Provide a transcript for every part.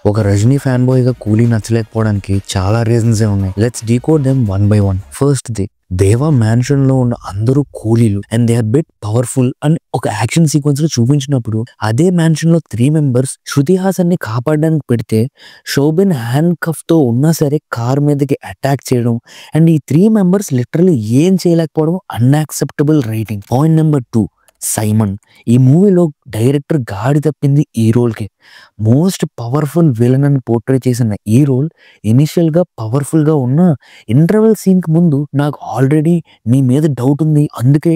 ఒక Rajani fan boy గా కూలీ నచ్చలేకపోవడానికి చాలా రీజన్స్ ఉన్నాయి. Let's decode them one by one. First the Deva mansion లో ఉన్న అందరూ కూలీలు and they are bit powerful అని ఒక యాక్షన్ సీక్వెన్స్ లో చూపించినప్పుడు, అదే మ్యాన్షన్ లో 3 మెంబర్స్ శృతి హాసన్ ని కాపాడడానికి పెడితే శోభన్ హ్యాండ్ కఫ్ తో ఉన్నా సరే కార్ మీదకి అటాక్ చేయడం అండ్ ఈ 3 మెంబర్స్ లిటరల్లీ ఏం చేయలేకపోవడం unacceptable writing. Point number 2, Simon. ఈ మూవీలో డైరెక్టర్ గాడి తప్పింది ఈ రోల్ కి. మోస్ట్ పవర్ఫుల్ విలన్ అని పోర్ట్రే చేసిన ఈ రోల్ ఇనిషియల్ గా పవర్ఫుల్ గా ఉన్న ఇంటర్వెల్ సీన్ కి ముందు నాకు ఆల్రెడీ మీ మీద డౌట్ ఉంది, అందుకే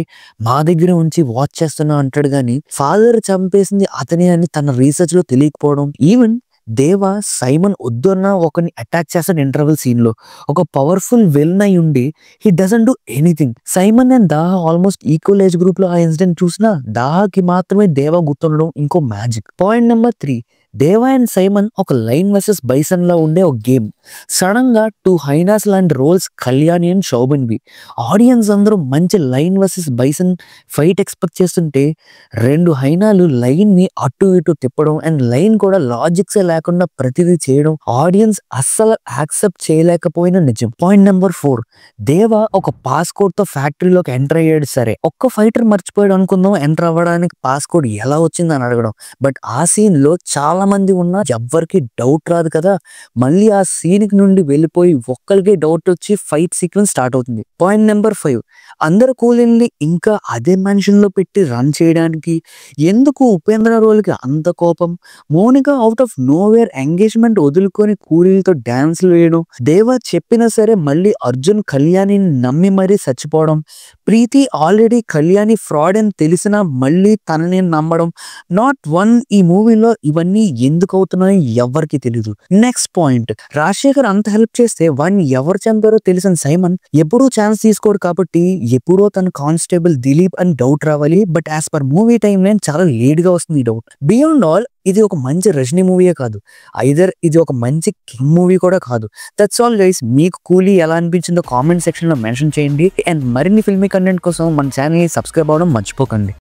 మా దగ్గర ఉంచి వాచ్ చేస్తున్నా అంటాడు. గాని ఫాదర్ చంపేసింది అతనే అని తన రీసెర్చ్ లో తెలియకపోవడం. ఈవెన్ దేవా సైమన్ వద్దు అన్న ఒకరిని అటాక్ చేస్తాడు ఇంటర్వెల్ సీన్ లో. ఒక పవర్ఫుల్ విలన్ అయి ఉండి he doesn't do anything. Simon and Dahaa almost equal age group లో ఆ ఇన్సిడెంట్ చూసినా దాహాకి మాత్రమే దేవా గుర్తుండడం ఇంకో magic. Point number 3, Deva and Simon ఒక లైన్ వర్సెస్ బైసన్ లా ఉండే ఒక గేమ్. సడన్ గా 2 హైనాస్ లాంటి roles Kalyani and Shobhan V. Audience అందరూ మంచి lion versus bison fight expect చేస్తుంటే 2 హైనాలు లైన్ ని అటు ఇటు తిప్పడం అండ్ లైన్ కూడా లాజిక్స్ లేకుండా ప్రతిదీ చేయడం ఆడియన్స్ అస్సలు యాక్సెప్ట్ చేయలేకపోయిన నిజం. పాయింట్ నెంబర్ 4, దేవా ఒక పాస్కోడ్ తో ఫ్యాక్టరీలోకి ఎంటర్ అయ్యాడు. సరే, ఒక్క ఫైటర్ మర్చిపోయాడు అనుకుందాం ఎంటర్ అవ్వడానికి పాస్కోడ్ ఎలా వచ్చింది అని అడగడం. బట్ ఆ సీన్ లో చాలా మంది ఉన్నా ఎవ్వరికి డౌట్ రాదు కదా. మళ్ళీ ఆ సీన్ నుండి వెళ్ళిపోయి ఒక్కరికి డౌట్ వచ్చి ఫైట్ సీక్వెన్స్ స్టార్ట్ అవుతుంది. పాయింట్ నెంబర్ 5, అందరు కూలీల్ని ఇంకా అదే మెన్షన్ లో పెట్టి రన్ చేయడానికి ఎందుకు ఉపేంద్ర రోల్ కి అంత కోపం? Monica out of nowhere engagement వదులుకొని కూలీలతో డాన్స్లు వేయడం, దేవా చెప్పినా సరే మళ్ళీ అర్జున్ కళ్యాణిని నమ్మి మరీ చచ్చిపోవడం, ప్రీతి ఆల్రెడీ కళ్యాణి ఫ్రాడ్ అని తెలిసినా మళ్ళీ తనని నమ్మడం. నాట్ వన్, ఈ మూవీలో ఇవన్నీ ఎందుకు అవుతున్నాయో ఎవరికి తెలియదు. నెక్స్ట్ పాయింట్, రాజశేఖర్ అంత హెల్ప్ చేస్తే వాడిని ఎవరు చంపారో తెలిసిన సైమన్ ఎప్పుడూ ఛాన్స్ తీసుకోడు కాబట్టి ఎప్పుడో తన కానిస్టేబుల్ దిలీప్ అని డౌట్ రావాలి. But as per movie time line చాలా లేట్ గా వస్తుంది ఈ డౌట్. బియాండ్ ఆల్, ఇది ఒక మంచి రజనీ మూవీయే కాదు, ఐదర్ ఇది ఒక మంచి కింగ్ మూవీ కూడా కాదు. That's all guys. మీకు కూలీ ఎలా అనిపించిందో కామెంట్ సెక్షన్ లో మెన్షన్ చేయండి. అండ్ మరిన్ని ఫిల్మీ కంటెంట్ కోసం మన ఛానల్ ని సబ్స్క్రైబ్ అవ్వడం మర్చిపోకండి.